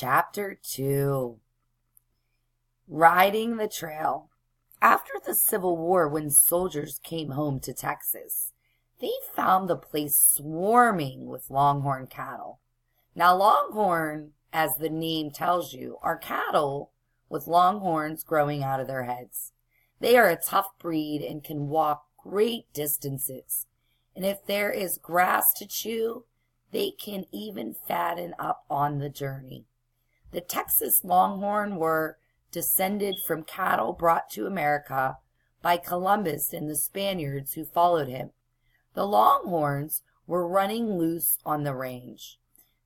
Chapter 2. Riding the Trail. After the Civil War, when soldiers came home to Texas, they found the place swarming with Longhorn cattle. Now, Longhorn, as the name tells you, are cattle with long horns growing out of their heads. They are a tough breed and can walk great distances. And if there is grass to chew, they can even fatten up on the journey. The Texas Longhorn were descended from cattle brought to America by Columbus and the Spaniards who followed him. The Longhorns were running loose on the range.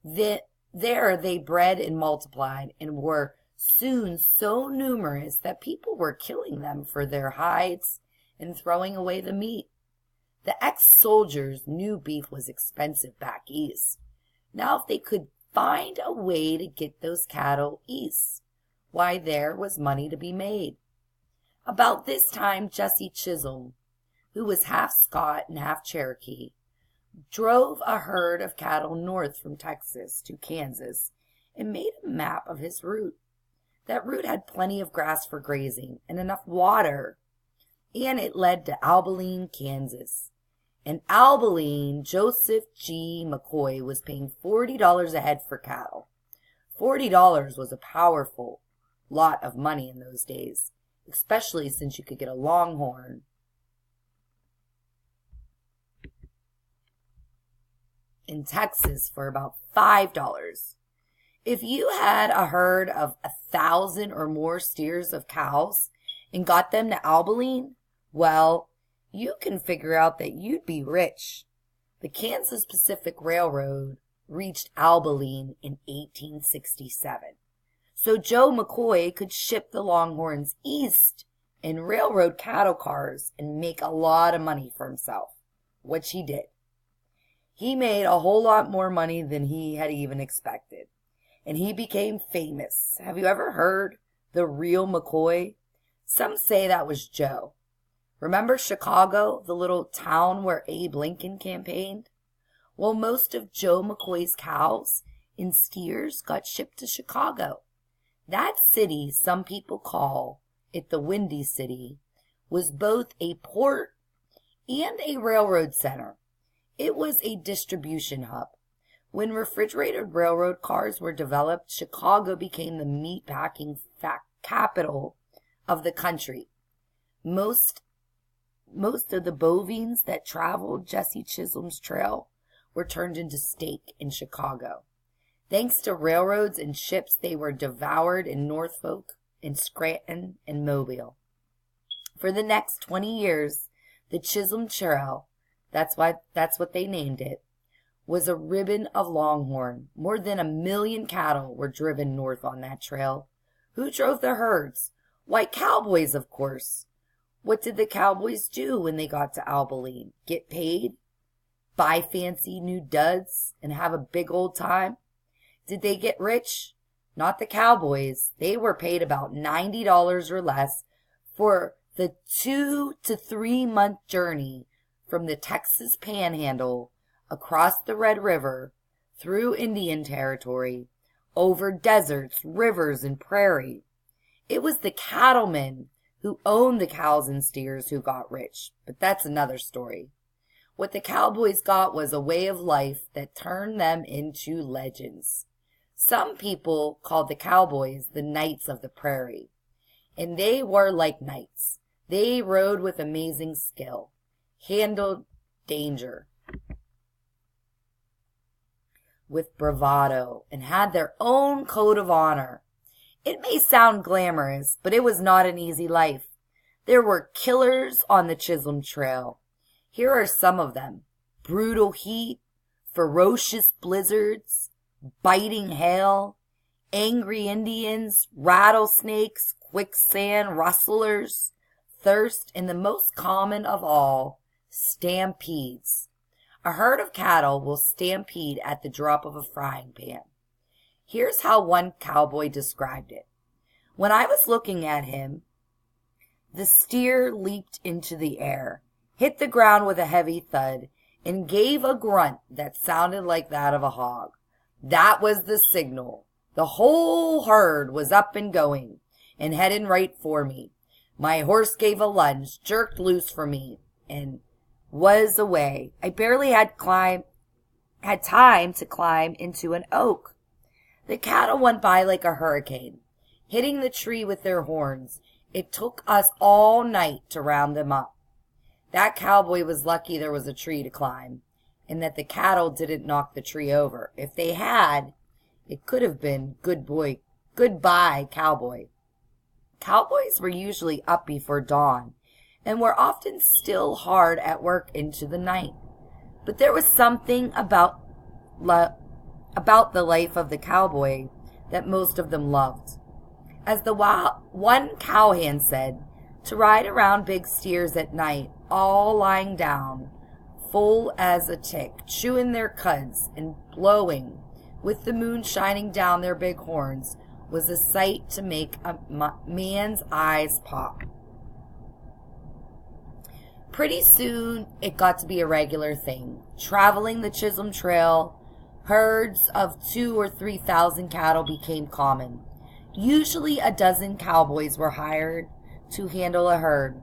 There they bred and multiplied and were soon so numerous that people were killing them for their hides and throwing away the meat. The ex-soldiers knew beef was expensive back east. Now if they could find a way to get those cattle east, why, there was money to be made. About this time, Jesse Chisholm, who was half Scot and half Cherokee, drove a herd of cattle north from Texas to Kansas and made a map of his route. That route had plenty of grass for grazing and enough water, and it led to Abilene, Kansas. In Abilene, Joseph G. McCoy was paying $40 a head for cattle. $40 was a powerful lot of money in those days, especially since you could get a Longhorn in Texas for about $5. If you had a herd of 1,000 or more steers of cows and got them to Abilene, well, you can figure out that you'd be rich. The Kansas Pacific Railroad reached Abilene in 1867. So Joe McCoy could ship the Longhorns east in railroad cattle cars and make a lot of money for himself, which he did. He made a whole lot more money than he had even expected, and he became famous. Have you ever heard the real McCoy? Some say that was Joe. Remember Chicago, the little town where Abe Lincoln campaigned? Well, most of Joe McCoy's cows and steers got shipped to Chicago. That city, some people call it the Windy City, was both a port and a railroad center. It was a distribution hub. When refrigerated railroad cars were developed, Chicago became the meatpacking capital of the country. Most of the bovines that traveled Jesse Chisholm's trail were turned into steak in Chicago. Thanks to railroads and ships, they were devoured in Norfolk, in Scranton, and Mobile. For the next 20 years, the Chisholm Trail, that's what they named it, was a ribbon of Longhorn. More than 1 million cattle were driven north on that trail. Who drove the herds? Why, cowboys, of course. What did the cowboys do when they got to Abilene? Get paid? Buy fancy new duds and have a big old time? Did they get rich? Not the cowboys. They were paid about $90 or less for the 2 to 3 month journey from the Texas Panhandle across the Red River, through Indian Territory, over deserts, rivers, and prairie. It was the cattlemen who owned the cows and steers who got rich, but that's another story. What the cowboys got was a way of life that turned them into legends. Some people called the cowboys the knights of the prairie, and they were like knights. They rode with amazing skill, handled danger with bravado, and had their own code of honor. It may sound glamorous, but it was not an easy life. There were killers on the Chisholm Trail. Here are some of them: brutal heat, ferocious blizzards, biting hail, angry Indians, rattlesnakes, quicksand rustlers, thirst, and the most common of all, stampedes. A herd of cattle will stampede at the drop of a frying pan. Here's how one cowboy described it. When I was looking at him, the steer leaped into the air, hit the ground with a heavy thud, and gave a grunt that sounded like that of a hog. That was the signal. The whole herd was up and going, and heading right for me. My horse gave a lunge, jerked loose from me, and was away. I barely had time to climb into an oak. The cattle went by like a hurricane, hitting the tree with their horns. It took us all night to round them up. That cowboy was lucky there was a tree to climb, and that the cattle didn't knock the tree over. If they had, it could have been goodbye, cowboy. Cowboys were usually up before dawn, and were often still hard at work into the night. But there was something about the life of the cowboy that most of them loved. As the one cowhand said, to ride around big steers at night, all lying down, full as a tick, chewing their cuds and blowing, with the moon shining down their big horns, was a sight to make a man's eyes pop. Pretty soon, it got to be a regular thing. Traveling the Chisholm Trail, herds of 2,000 or 3,000 cattle became common. Usually a dozen cowboys were hired to handle a herd.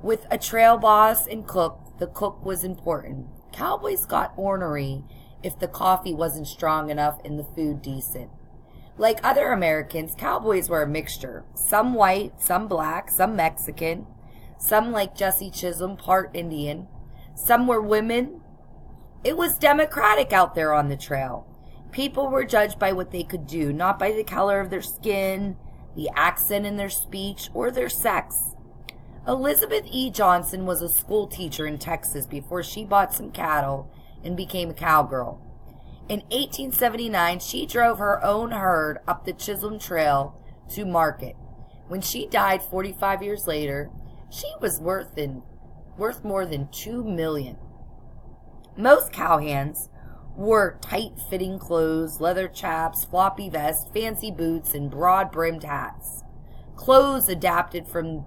With a trail boss and cook, the cook was important. Cowboys got ornery if the coffee wasn't strong enough and the food decent. Like other Americans, cowboys were a mixture. Some white, some black, some Mexican, some like Jesse Chisholm, part Indian. Some were women. It was democratic out there on the trail. People were judged by what they could do, not by the color of their skin, the accent in their speech, or their sex. Elizabeth E. Johnson was a school teacher in Texas before she bought some cattle and became a cowgirl. In 1879, she drove her own herd up the Chisholm Trail to market. When she died 45 years later, she was worth more than $2 million. Most cowhands wore tight-fitting clothes, leather chaps, floppy vests, fancy boots, and broad-brimmed hats. Clothes adapted from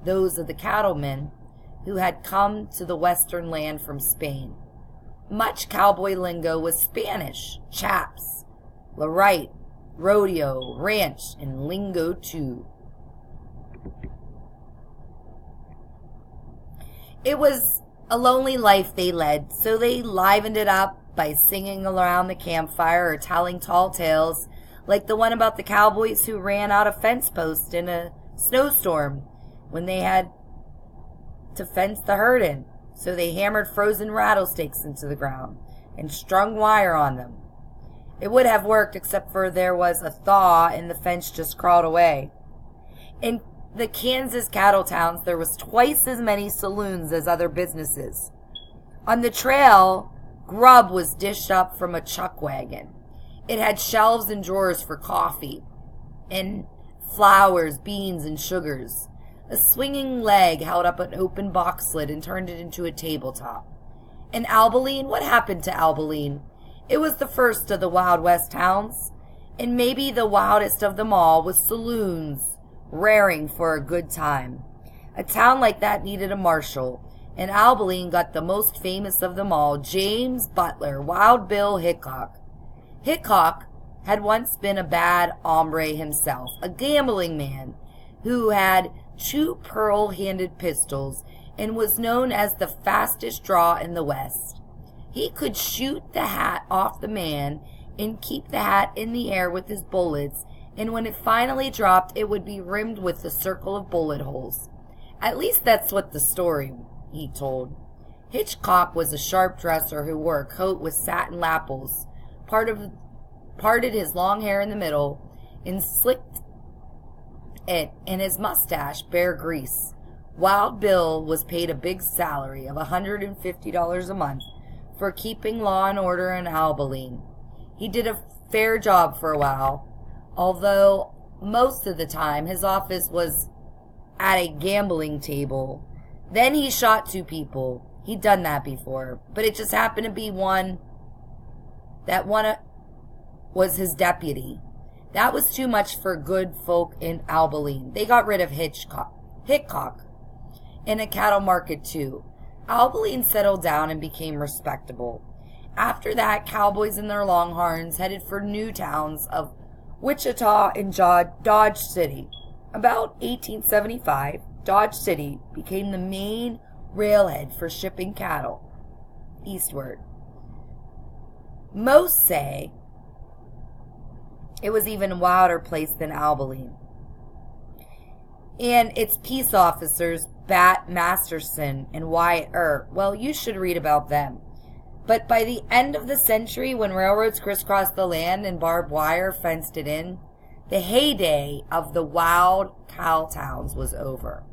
those of the cattlemen who had come to the western land from Spain. Much cowboy lingo was Spanish, chaps, larite, rodeo, ranch, and lingo too. It was a lonely life they led, so they livened it up by singing around the campfire or telling tall tales, like the one about the cowboys who ran out a fence post in a snowstorm when they had to fence the herd in. So they hammered frozen rattlesnakes into the ground and strung wire on them. It would have worked except for there was a thaw and the fence just crawled away. In the Kansas cattle towns, there was twice as many saloons as other businesses. On the trail, grub was dished up from a chuck wagon. It had shelves and drawers for coffee and flowers, beans, and sugars. A swinging leg held up an open box lid and turned it into a tabletop. And Abilene, what happened to Abilene? It was the first of the Wild West towns, and maybe the wildest of them all, with saloons raring for a good time. A town like that needed a marshal, and Abilene got the most famous of them all, James Butler, Wild Bill Hickok. Hickok had once been a bad hombre himself, a gambling man who had 2 pearl-handed pistols and was known as the fastest draw in the West. He could shoot the hat off the man and keep the hat in the air with his bullets, and when it finally dropped, it would be rimmed with a circle of bullet holes. At least that's what the story he told. Hitchcock was a sharp dresser who wore a coat with satin lapels, parted his long hair in the middle, and slicked it and his mustache bare grease. Wild Bill was paid a big salary of $150 a month for keeping law and order in Abilene. He did a fair job for a while, although most of the time his office was at a gambling table. Then he shot 2 people. He'd done that before, but it just happened to be one was his deputy. That was too much for good folk in Abilene. They got rid of Hickok, and a cattle market too. Abilene settled down and became respectable. After that, cowboys and their Longhorns headed for new towns of Wichita and Dodge City. About 1875, Dodge City became the main railhead for shipping cattle eastward. Most say it was even a wilder place than Abilene. And its peace officers, Bat Masterson and Wyatt Earp, well, you should read about them. But by the end of the century, when railroads crisscrossed the land and barbed wire fenced it in, the heyday of the wild cow towns was over.